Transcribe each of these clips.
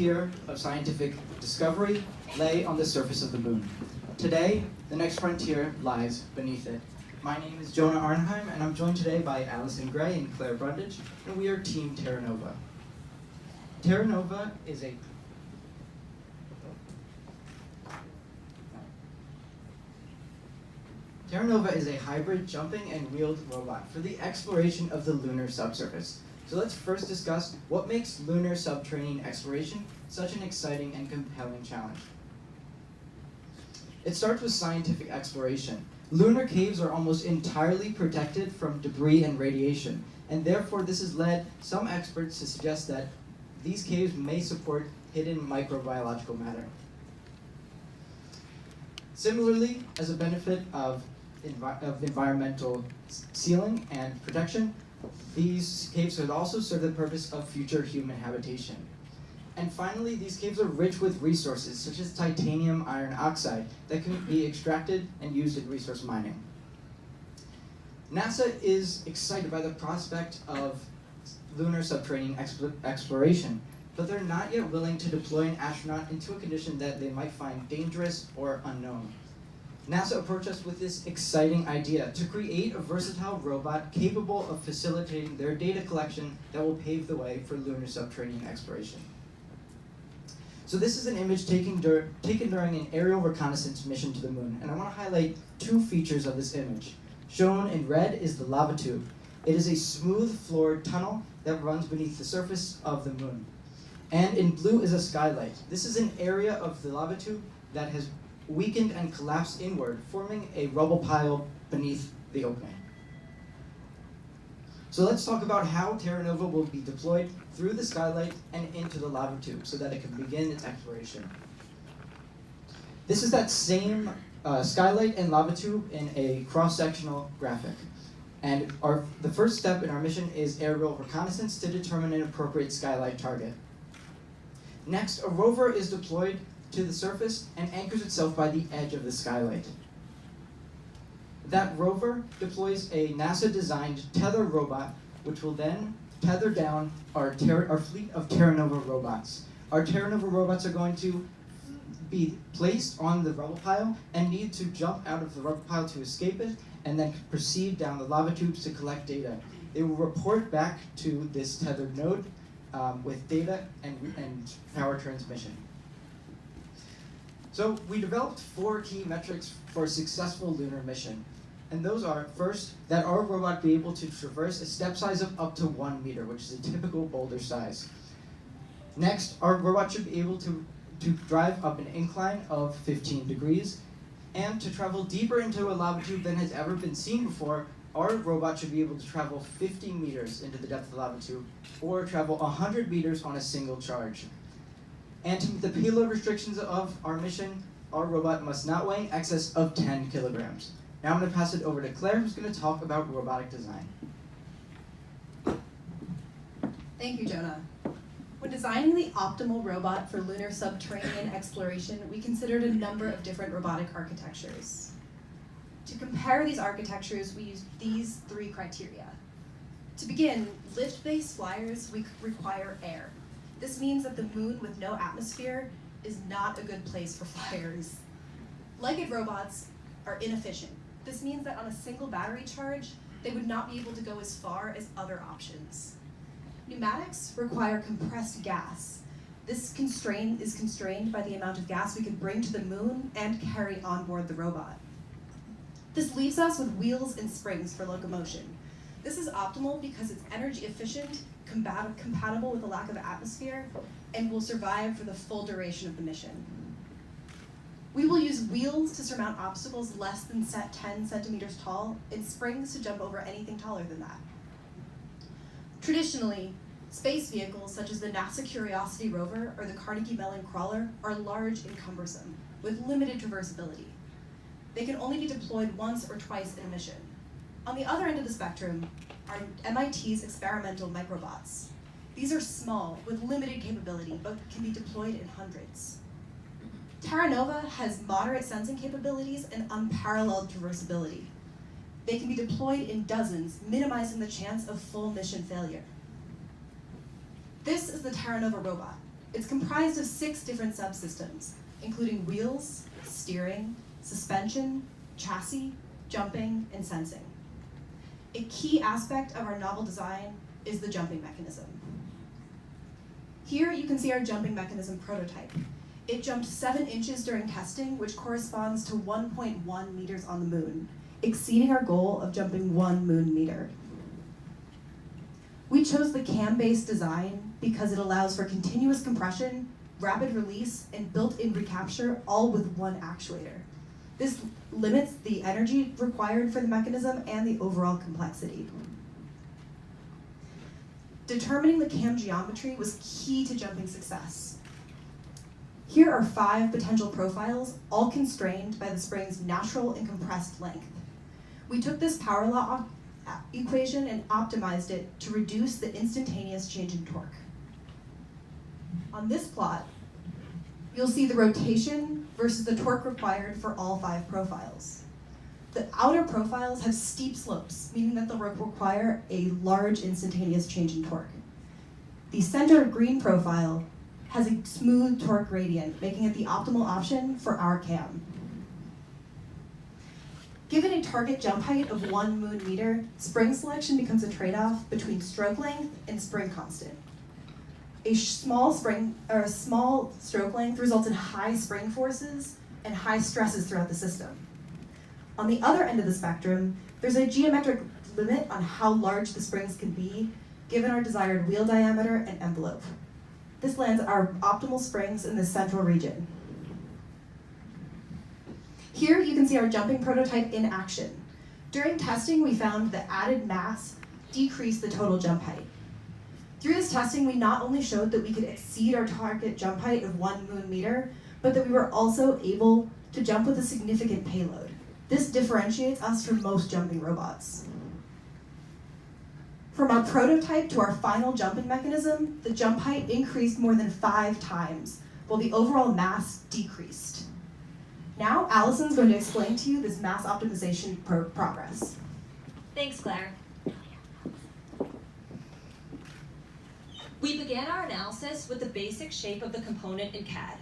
frontier of scientific discovery lay on the surface of the moon. Today, the next frontier lies beneath it. My name is Jonah Arnheim, and I'm joined today by Allison Gray and Claire Brundage, and we are Team TerraNova. TerraNova is a hybrid jumping and wheeled robot for the exploration of the lunar subsurface. So let's first discuss what makes lunar subterranean exploration such an exciting and compelling challenge. It starts with scientific exploration. Lunar caves are almost entirely protected from debris and radiation, and therefore this has led some experts to suggest that these caves may support hidden microbiological matter. Similarly, as a benefit of environmental sealing and protection, these caves could also serve the purpose of future human habitation. And finally, these caves are rich with resources such as titanium iron oxide that can be extracted and used in resource mining. NASA is excited by the prospect of lunar subterranean exploration, but they're not yet willing to deploy an astronaut into a condition that they might find dangerous or unknown. NASA approached us with this exciting idea to create a versatile robot capable of facilitating their data collection that will pave the way for lunar subterranean exploration. So this is an image taken during an aerial reconnaissance mission to the moon, and I want to highlight two features of this image. Shown in red is the lava tube. It is a smooth-floored tunnel that runs beneath the surface of the moon. And in blue is a skylight. This is an area of the lava tube that has weakened and collapsed inward, forming a rubble pile beneath the opening. So let's talk about how TerraNova will be deployed through the skylight and into the lava tube so that it can begin its exploration. This is that same skylight and lava tube in a cross-sectional graphic. And the first step in our mission is aerial reconnaissance to determine an appropriate skylight target. Next, a rover is deployed to the surface and anchors itself by the edge of the skylight. That rover deploys a NASA-designed tether robot, which will then tether down our fleet of TerraNova robots. Our TerraNova robots are going to be placed on the rubble pile and need to jump out of the rubble pile to escape it, and then proceed down the lava tubes to collect data. They will report back to this tethered node with data and power transmission. So we developed 4 key metrics for a successful lunar mission. And those are, first, that our robot be able to traverse a step size of up to 1 meter, which is a typical boulder size. Next, our robot should be able to drive up an incline of 15 degrees. And to travel deeper into a lava tube than has ever been seen before, our robot should be able to travel 50 meters into the depth of the lava tube, or travel 100 meters on a single charge. And to meet the payload restrictions of our mission, our robot must not weigh in excess of 10 kilograms. Now I'm going to pass it over to Claire, who's going to talk about robotic design. Thank you, Jonah. When designing the optimal robot for lunar subterranean exploration, we considered a number of different robotic architectures. To compare these architectures, we used these 3 criteria. To begin, lift-based flyers require air. This means that the moon with no atmosphere is not a good place for flyers. Legged robots are inefficient. This means that on a single battery charge, they would not be able to go as far as other options. Pneumatics require compressed gas. This constraint is constrained by the amount of gas we can bring to the moon and carry on board the robot. This leaves us with wheels and springs for locomotion. This is optimal because it's energy efficient, compatible with the lack of atmosphere, and will survive for the full duration of the mission. We will use wheels to surmount obstacles less than 10 centimeters tall, and springs to jump over anything taller than that. Traditionally, space vehicles such as the NASA Curiosity rover or the Carnegie Mellon crawler are large and cumbersome, with limited traversability. They can only be deployed once or twice in a mission. On the other end of the spectrum are MIT's experimental microbots. These are small, with limited capability, but can be deployed in hundreds. TerraNova has moderate sensing capabilities and unparalleled traversability. They can be deployed in dozens, minimizing the chance of full mission failure. This is the TerraNova robot. It's comprised of 6 different subsystems, including wheels, steering, suspension, chassis, jumping, and sensing. A key aspect of our novel design is the jumping mechanism. Here you can see our jumping mechanism prototype. It jumped 7 inches during testing, which corresponds to 1.1 meters on the moon, exceeding our goal of jumping 1 moon meter. We chose the cam-based design because it allows for continuous compression, rapid release, and built-in recapture, all with one actuator. This limits the energy required for the mechanism and the overall complexity. Determining the cam geometry was key to jumping success. Here are 5 potential profiles, all constrained by the spring's natural and compressed length. We took this power law equation and optimized it to reduce the instantaneous change in torque. On this plot, you'll see the rotation versus the torque required for all 5 profiles. The outer profiles have steep slopes, meaning that they'll require a large instantaneous change in torque. The center green profile has a smooth torque gradient, making it the optimal option for our cam. Given a target jump height of 1 moon meter, spring selection becomes a trade-off between stroke length and spring constant. A small stroke length results in high spring forces and high stresses throughout the system. On the other end of the spectrum, there's a geometric limit on how large the springs can be, given our desired wheel diameter and envelope. This lands our optimal springs in the central region. Here you can see our jumping prototype in action. During testing, we found that added mass decreased the total jump height. Through this testing, we not only showed that we could exceed our target jump height of 1 moon meter, but that we were also able to jump with a significant payload. This differentiates us from most jumping robots. From our prototype to our final jumping mechanism, the jump height increased more than 5 times, while the overall mass decreased. Now, Allison's going to explain to you this mass optimization progress. Thanks, Claire. We began our analysis with the basic shape of the component in CAD.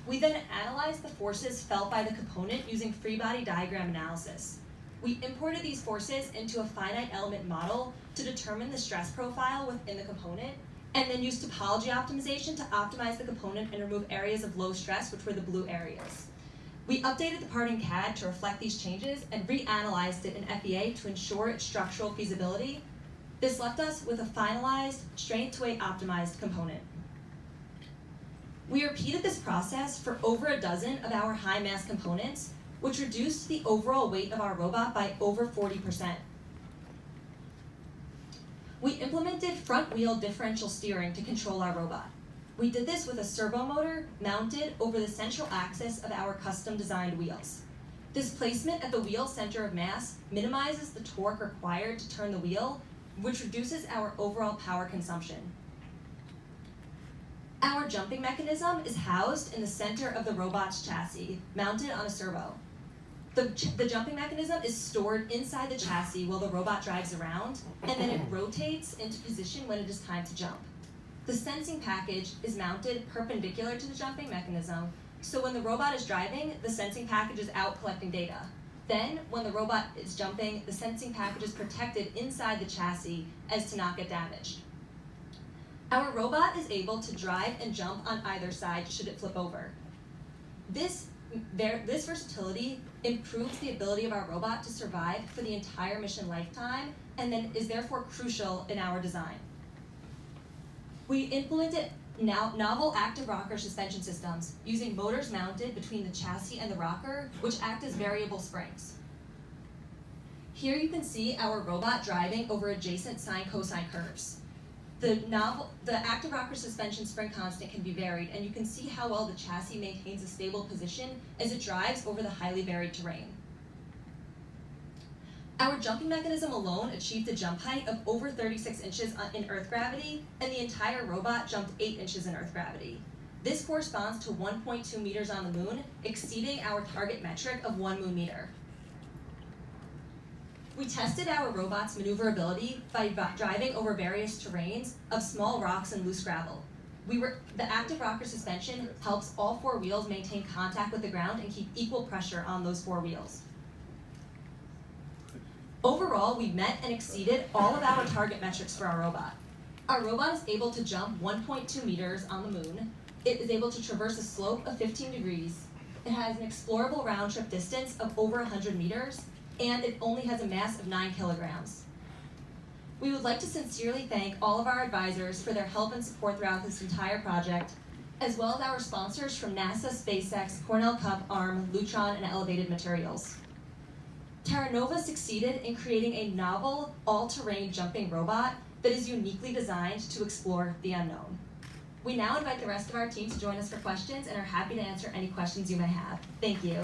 We then analyzed the forces felt by the component using free body diagram analysis. We imported these forces into a finite element model to determine the stress profile within the component, and then used topology optimization to optimize the component and remove areas of low stress, which were the blue areas. We updated the part in CAD to reflect these changes and reanalyzed it in FEA to ensure its structural feasibility. This left us with a finalized, strength-to-weight optimized component. We repeated this process for over a dozen of our high-mass components, which reduced the overall weight of our robot by over 40%. We implemented front-wheel differential steering to control our robot. We did this with a servo motor mounted over the central axis of our custom-designed wheels. This placement at the wheel center of mass minimizes the torque required to turn the wheel, which reduces our overall power consumption. Our jumping mechanism is housed in the center of the robot's chassis, mounted on a servo. The jumping mechanism is stored inside the chassis while the robot drives around, and then it rotates into position when it is time to jump. The sensing package is mounted perpendicular to the jumping mechanism, so when the robot is driving, the sensing package is out collecting data. Then, when the robot is jumping, the sensing package is protected inside the chassis as to not get damaged. Our robot is able to drive and jump on either side should it flip over. This versatility improves the ability of our robot to survive for the entire mission lifetime, and then is therefore crucial in our design. We implemented novel active rocker suspension systems using motors mounted between the chassis and the rocker, which act as variable springs. Here you can see our robot driving over adjacent sine-cosine curves. The active rocker suspension spring constant can be varied, and you can see how well the chassis maintains a stable position as it drives over the highly varied terrain. Our jumping mechanism alone achieved a jump height of over 36 inches in Earth gravity, and the entire robot jumped 8 inches in Earth gravity. This corresponds to 1.2 meters on the moon, exceeding our target metric of 1 moon meter. We tested our robot's maneuverability by driving over various terrains of small rocks and loose gravel. The active rocker suspension helps all 4 wheels maintain contact with the ground and keep equal pressure on those 4 wheels. Overall, we met and exceeded all of our target metrics for our robot. Our robot is able to jump 1.2 meters on the moon. It is able to traverse a slope of 15 degrees. It has an explorable round-trip distance of over 100 meters, and it only has a mass of 9 kilograms. We would like to sincerely thank all of our advisors for their help and support throughout this entire project, as well as our sponsors from NASA, SpaceX, Cornell Cup, ARM, Lutron, and Elevated Materials. TerraNova succeeded in creating a novel, all-terrain jumping robot that is uniquely designed to explore the unknown. We now invite the rest of our team to join us for questions and are happy to answer any questions you may have. Thank you.